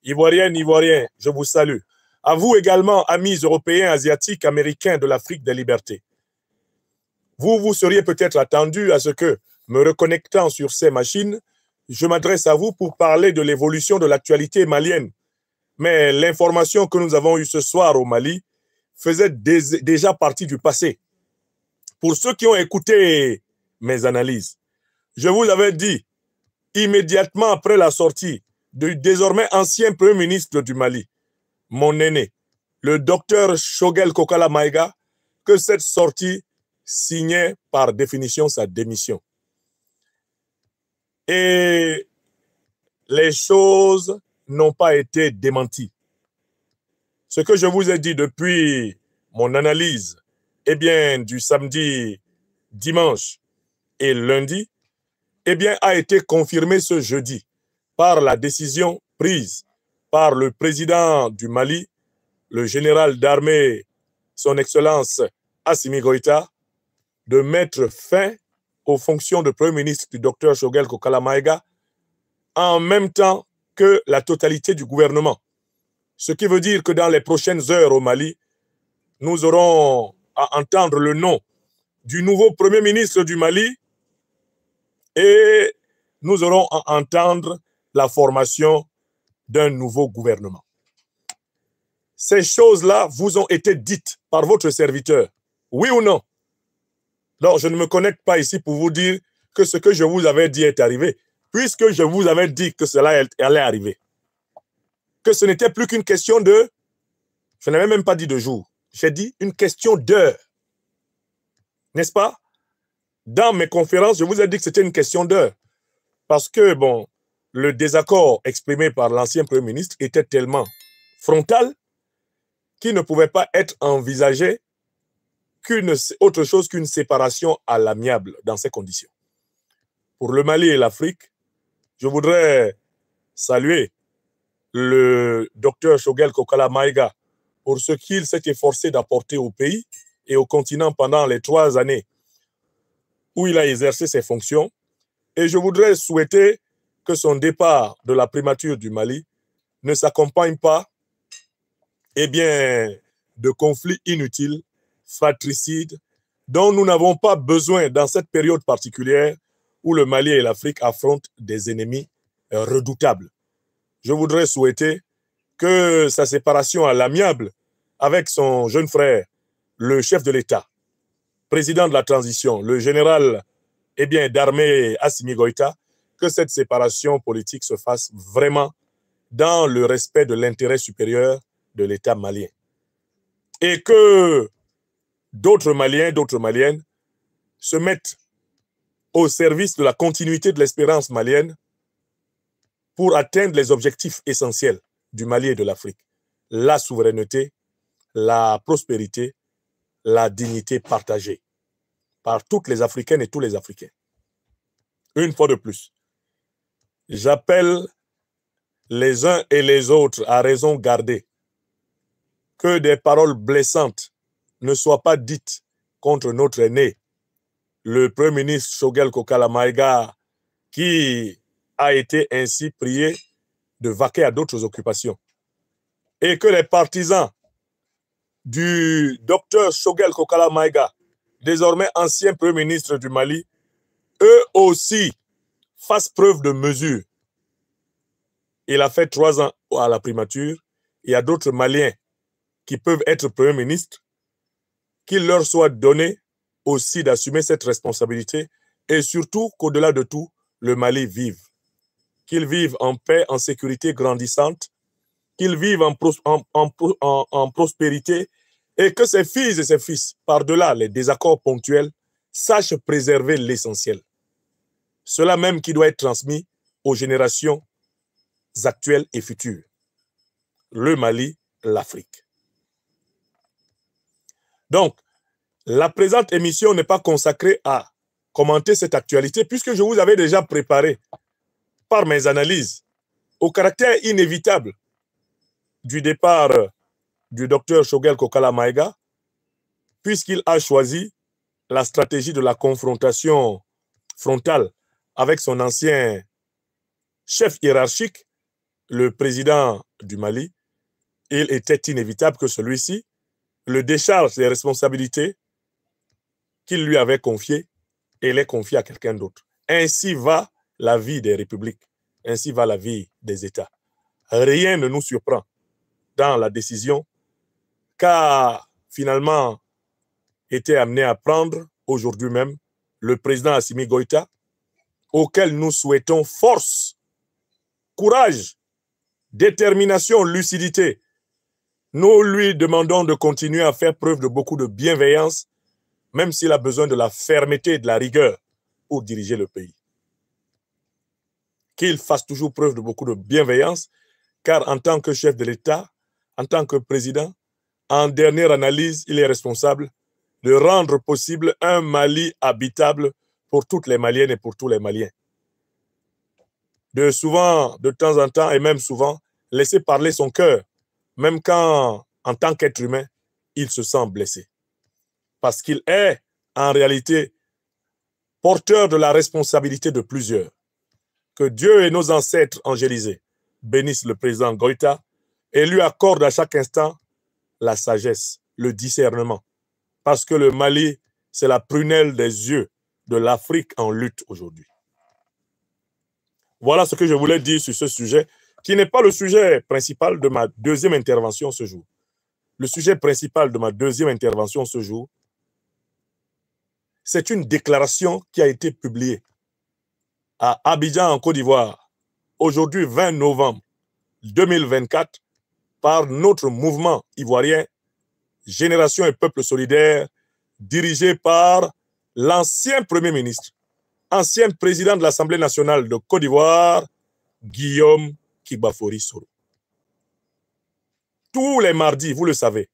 Ivoiriennes, Ivoiriens, je vous salue. À vous également, amis européens, asiatiques, américains de l'Afrique des libertés. Vous seriez peut-être attendu à ce que, me reconnectant sur ces machines, je m'adresse à vous pour parler de l'évolution de l'actualité malienne. Mais l'information que nous avons eue ce soir au Mali faisait déjà partie du passé. Pour ceux qui ont écouté mes analyses, je vous avais dit, immédiatement après la sortie du désormais ancien Premier ministre du Mali, mon aîné, le docteur Choguel Kokala Maïga, que cette sortie signait par définition sa démission. Et les choses n'ont pas été démenties. Ce que je vous ai dit depuis mon analyse, eh bien, du samedi, dimanche et lundi, eh bien, a été confirmé ce jeudi par la décision prise par le président du Mali, le général d'armée, son Excellence Assimi Goïta, de mettre fin aux fonctions de Premier ministre du docteur Choguel Kokala Maïga en même temps que la totalité du gouvernement. Ce qui veut dire que dans les prochaines heures au Mali, nous aurons à entendre le nom du nouveau Premier ministre du Mali et nous aurons à entendre la formation d'un nouveau gouvernement. Ces choses-là vous ont été dites par votre serviteur, oui ou non? Donc, je ne me connecte pas ici pour vous dire que ce que je vous avais dit est arrivé, puisque je vous avais dit que cela allait arriver. Que ce n'était plus qu'une question de, je n'avais même pas dit de jours, j'ai dit une question d'heure. N'est-ce pas? Dans mes conférences, je vous ai dit que c'était une question d'heure. Parce que, bon, le désaccord exprimé par l'ancien Premier ministre était tellement frontal qu'il ne pouvait pas être envisagé autre chose qu'une séparation à l'amiable dans ces conditions. Pour le Mali et l'Afrique, je voudrais saluer le docteur Choguel Kokala Maïga pour ce qu'il s'est efforcé d'apporter au pays et au continent pendant les 3 années où il a exercé ses fonctions. Et je voudrais souhaiter que son départ de la primature du Mali ne s'accompagne pas, eh bien, de conflits inutiles, fratricides, dont nous n'avons pas besoin dans cette période particulière où le Mali et l'Afrique affrontent des ennemis redoutables. Je voudrais souhaiter que sa séparation à l'amiable avec son jeune frère, le chef de l'État, président de la transition, le général d'armée Assimi Goïta, que cette séparation politique se fasse vraiment dans le respect de l'intérêt supérieur de l'État malien. Et que d'autres Maliens, d'autres Maliennes se mettent au service de la continuité de l'espérance malienne pour atteindre les objectifs essentiels du Mali et de l'Afrique. La souveraineté, la prospérité, la dignité partagée par toutes les Africaines et tous les Africains. Une fois de plus, j'appelle les uns et les autres à raison garder que des paroles blessantes ne soient pas dites contre notre aîné, le Premier ministre Choguel Kokala Maïga, qui a été ainsi prié de vaquer à d'autres occupations. Et que les partisans du docteur Choguel Kokala Maïga, désormais ancien Premier ministre du Mali, eux aussi fassent preuve de mesure. Il a fait 3 ans à la primature. Il y a d'autres Maliens qui peuvent être Premier ministre, qu'il leur soit donné aussi d'assumer cette responsabilité et surtout qu'au-delà de tout, le Mali vive. Qu'il vive en paix, en sécurité grandissante, qu'il vive en prospérité et que ses filles et ses fils, par-delà les désaccords ponctuels, sachent préserver l'essentiel. Cela même qui doit être transmis aux générations actuelles et futures. Le Mali, l'Afrique. Donc, la présente émission n'est pas consacrée à commenter cette actualité puisque je vous avais déjà préparé par mes analyses au caractère inévitable du départ du docteur Choguel Kokala Maïga puisqu'il a choisi la stratégie de la confrontation frontale avec son ancien chef hiérarchique, le président du Mali, il était inévitable que celui-ci le décharge des responsabilités qu'il lui avait confiées et les confie à quelqu'un d'autre. Ainsi va la vie des républiques, ainsi va la vie des États. Rien ne nous surprend dans la décision qu'a finalement été amené à prendre aujourd'hui même le président Assimi Goïta, auquel nous souhaitons force, courage, détermination, lucidité. Nous lui demandons de continuer à faire preuve de beaucoup de bienveillance, même s'il a besoin de la fermeté et de la rigueur pour diriger le pays. Qu'il fasse toujours preuve de beaucoup de bienveillance, car en tant que chef de l'État, en tant que président, en dernière analyse, il est responsable de rendre possible un Mali habitable pour toutes les Maliennes et pour tous les Maliens. De temps en temps, et même souvent, laisser parler son cœur, même quand, en tant qu'être humain, il se sent blessé. Parce qu'il est, en réalité, porteur de la responsabilité de plusieurs. Que Dieu et nos ancêtres angélisés bénissent le président Goïta et lui accordent à chaque instant la sagesse, le discernement. Parce que le Mali, c'est la prunelle des yeux de l'Afrique en lutte aujourd'hui. Voilà ce que je voulais dire sur ce sujet, qui n'est pas le sujet principal de ma deuxième intervention ce jour. Le sujet principal de ma deuxième intervention ce jour, c'est une déclaration qui a été publiée à Abidjan, en Côte d'Ivoire, aujourd'hui 20 novembre 2024, par notre mouvement ivoirien Génération et Peuple Solidaire, dirigé par l'ancien Premier ministre, ancien président de l'Assemblée nationale de Côte d'Ivoire, Guillaume Kibafori Soro. Tous les mardis, vous le savez,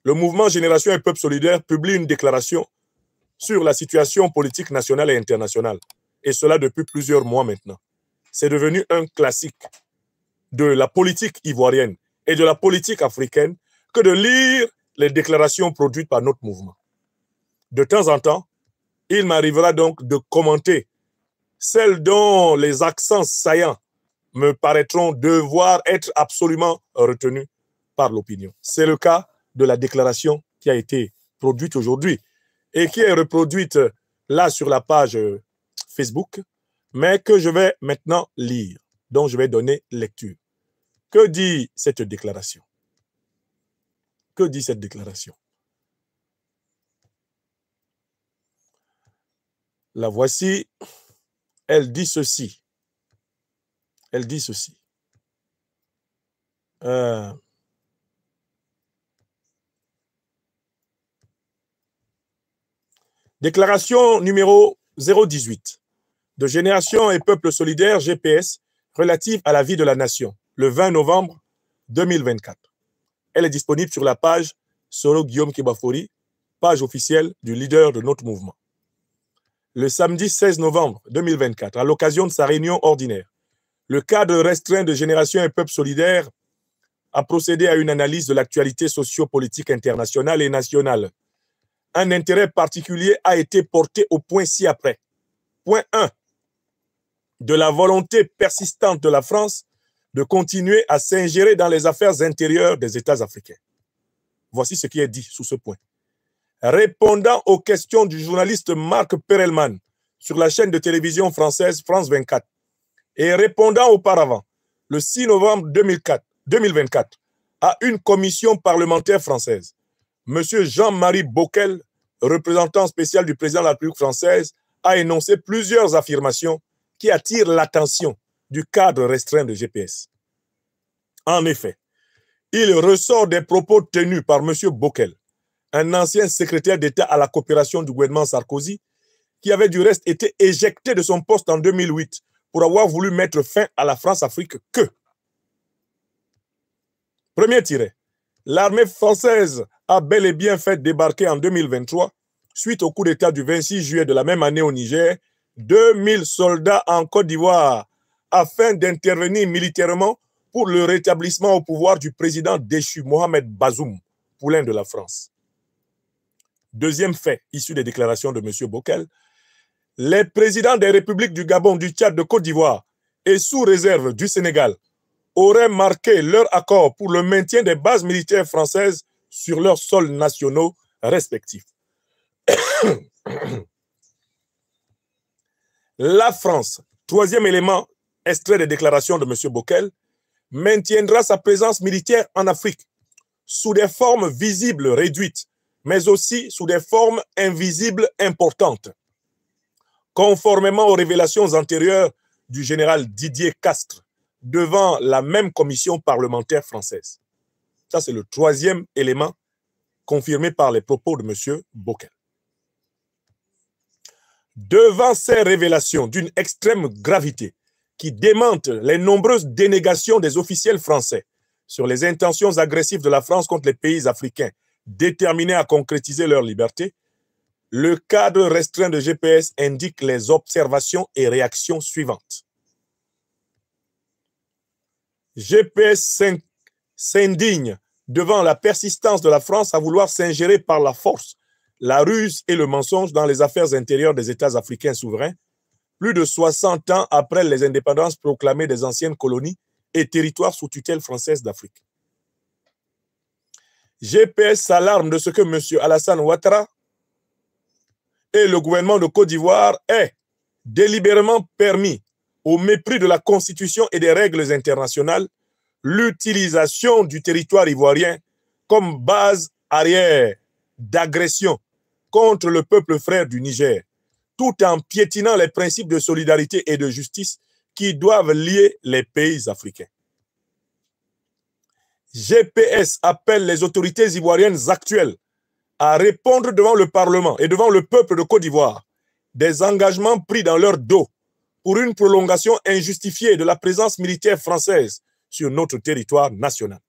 le mouvement Génération et Peuple Solidaire publie une déclaration sur la situation politique nationale et internationale. Et cela depuis plusieurs mois maintenant. C'est devenu un classique de la politique ivoirienne et de la politique africaine que de lire les déclarations produites par notre mouvement. De temps en temps, il m'arrivera donc de commenter celles dont les accents saillants me paraîtront devoir être absolument retenus par l'opinion. C'est le cas de la déclaration qui a été produite aujourd'hui et qui est reproduite là sur la page Facebook, mais que je vais maintenant lire, dont je vais donner lecture. Que dit cette déclaration? Que dit cette déclaration? La voici. Elle dit ceci. Elle dit ceci. Déclaration numéro 018 de Génération et Peuple Solidaire, GPS, relative à la vie de la nation, le 20 novembre 2024. Elle est disponible sur la page Soro Guillaume Kibafori, page officielle du leader de notre mouvement. Le samedi 16 novembre 2024, à l'occasion de sa réunion ordinaire, le cadre restreint de Génération et Peuple Solidaire a procédé à une analyse de l'actualité socio-politique internationale et nationale. Un intérêt particulier a été porté au point ci-après. Point 1. De la volonté persistante de la France de continuer à s'ingérer dans les affaires intérieures des États africains. Voici ce qui est dit sous ce point. Répondant aux questions du journaliste Marc Perelman sur la chaîne de télévision française France 24 et répondant auparavant, le 6 novembre 2024, à une commission parlementaire française, M. Jean-Marie Bockel, représentant spécial du président de la République française, a énoncé plusieurs affirmations qui attirent l'attention du cadre restreint de GPS. En effet, il ressort des propos tenus par M. Bockel, un ancien secrétaire d'État à la coopération du gouvernement Sarkozy, qui avait du reste été éjecté de son poste en 2008 pour avoir voulu mettre fin à la France-Afrique que. Premier tiret, l'armée française a bel et bien fait débarquer en 2023, suite au coup d'État du 26 juillet de la même année au Niger, 2000 soldats en Côte d'Ivoire afin d'intervenir militairement pour le rétablissement au pouvoir du président déchu Mohamed Bazoum, poulain de la France. Deuxième fait, issu des déclarations de M. Bockel, les présidents des républiques du Gabon, du Tchad, de Côte d'Ivoire et sous réserve du Sénégal auraient marqué leur accord pour le maintien des bases militaires françaises sur leurs sols nationaux respectifs. La France, troisième élément extrait des déclarations de M. Bockel, maintiendra sa présence militaire en Afrique sous des formes visibles réduites, mais aussi sous des formes invisibles importantes. Conformément aux révélations antérieures du général Didier Castres devant la même commission parlementaire française. Ça, c'est le troisième élément confirmé par les propos de M. Bockel. Devant ces révélations d'une extrême gravité qui démentent les nombreuses dénégations des officiels français sur les intentions agressives de la France contre les pays africains déterminés à concrétiser leur liberté, le cadre restreint de GPS indique les observations et réactions suivantes. GPS s'indigne devant la persistance de la France à vouloir s'ingérer par la force, la ruse et le mensonge dans les affaires intérieures des États africains souverains, plus de 60 ans après les indépendances proclamées des anciennes colonies et territoires sous tutelle française d'Afrique. GPS s'alarme de ce que M. Alassane Ouattara et le gouvernement de Côte d'Ivoire aient délibérément permis, au mépris de la Constitution et des règles internationales, l'utilisation du territoire ivoirien comme base arrière d'agression contre le peuple frère du Niger, tout en piétinant les principes de solidarité et de justice qui doivent lier les pays africains. GPS appelle les autorités ivoiriennes actuelles à répondre devant le Parlement et devant le peuple de Côte d'Ivoire des engagements pris dans leur dos pour une prolongation injustifiée de la présence militaire française sur notre territoire national.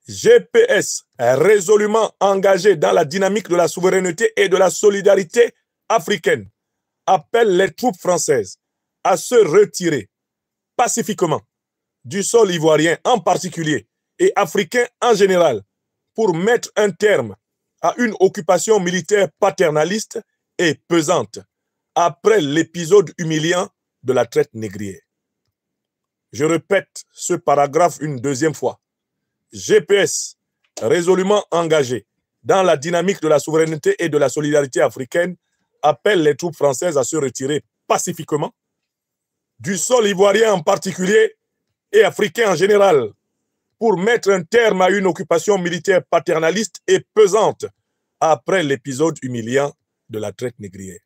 GPS est résolument engagé dans la dynamique de la souveraineté et de la solidarité africaine, appelle les troupes françaises à se retirer pacifiquement du sol ivoirien en particulier et africain en général pour mettre un terme à une occupation militaire paternaliste et pesante après l'épisode humiliant de la traite négrière. Je répète ce paragraphe une deuxième fois. GPS, résolument engagé dans la dynamique de la souveraineté et de la solidarité africaine, appelle les troupes françaises à se retirer pacifiquement du sol ivoirien en particulier et africain en général pour mettre un terme à une occupation militaire paternaliste et pesante après l'épisode humiliant de la traite négrière.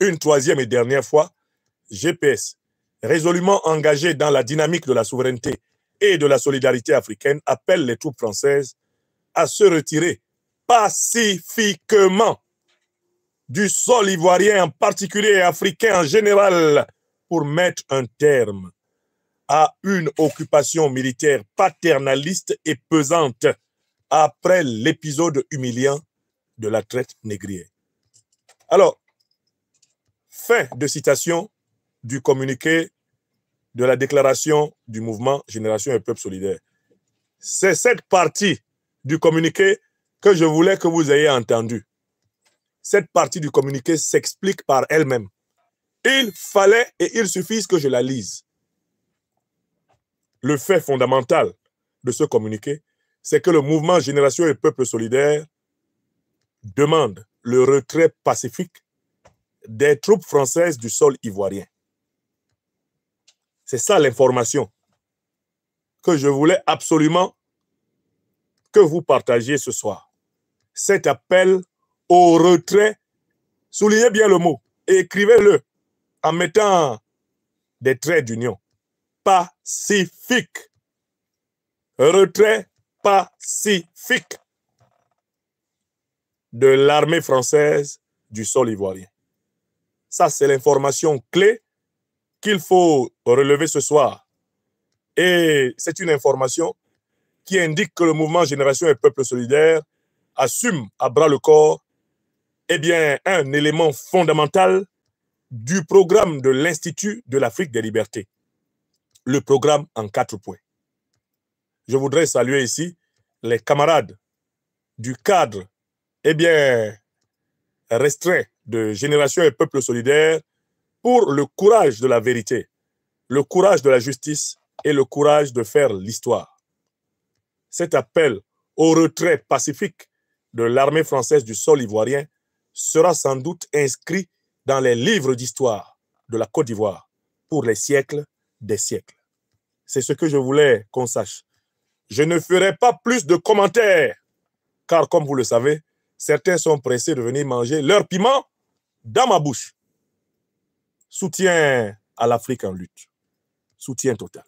Une troisième et dernière fois, GPS, résolument engagé dans la dynamique de la souveraineté et de la solidarité africaine, appelle les troupes françaises à se retirer pacifiquement du sol ivoirien en particulier et africain en général pour mettre un terme à une occupation militaire paternaliste et pesante après l'épisode humiliant de la traite négrière. Alors, fin de citation du communiqué de la déclaration du mouvement Génération et Peuple Solidaire. C'est cette partie du communiqué que je voulais que vous ayez entendue. Cette partie du communiqué s'explique par elle-même. Il fallait et il suffit que je la lise. Le fait fondamental de ce communiqué, c'est que le mouvement Génération et Peuple Solidaire demande le retrait pacifique des troupes françaises du sol ivoirien. C'est ça l'information que je voulais absolument que vous partagiez ce soir. Cet appel au retrait, soulignez bien le mot et écrivez-le en mettant des traits d'union. Pacifique. Retrait pacifique de l'armée française du sol ivoirien. Ça, c'est l'information clé qu'il faut relever ce soir. Et c'est une information qui indique que le mouvement Génération et Peuple Solidaire assume à bras le corps un élément fondamental du programme de l'Institut de l'Afrique des libertés. Le programme en 4 points. Je voudrais saluer ici les camarades du cadre restreint de Génération et Peuple Solidaire pour le courage de la vérité, le courage de la justice et le courage de faire l'histoire. Cet appel au retrait pacifique de l'armée française du sol ivoirien sera sans doute inscrit dans les livres d'histoire de la Côte d'Ivoire pour les siècles des siècles. C'est ce que je voulais qu'on sache. Je ne ferai pas plus de commentaires, car comme vous le savez, certains sont pressés de venir manger leur piment dans ma bouche. Soutien à l'Afrique en lutte. Soutien total.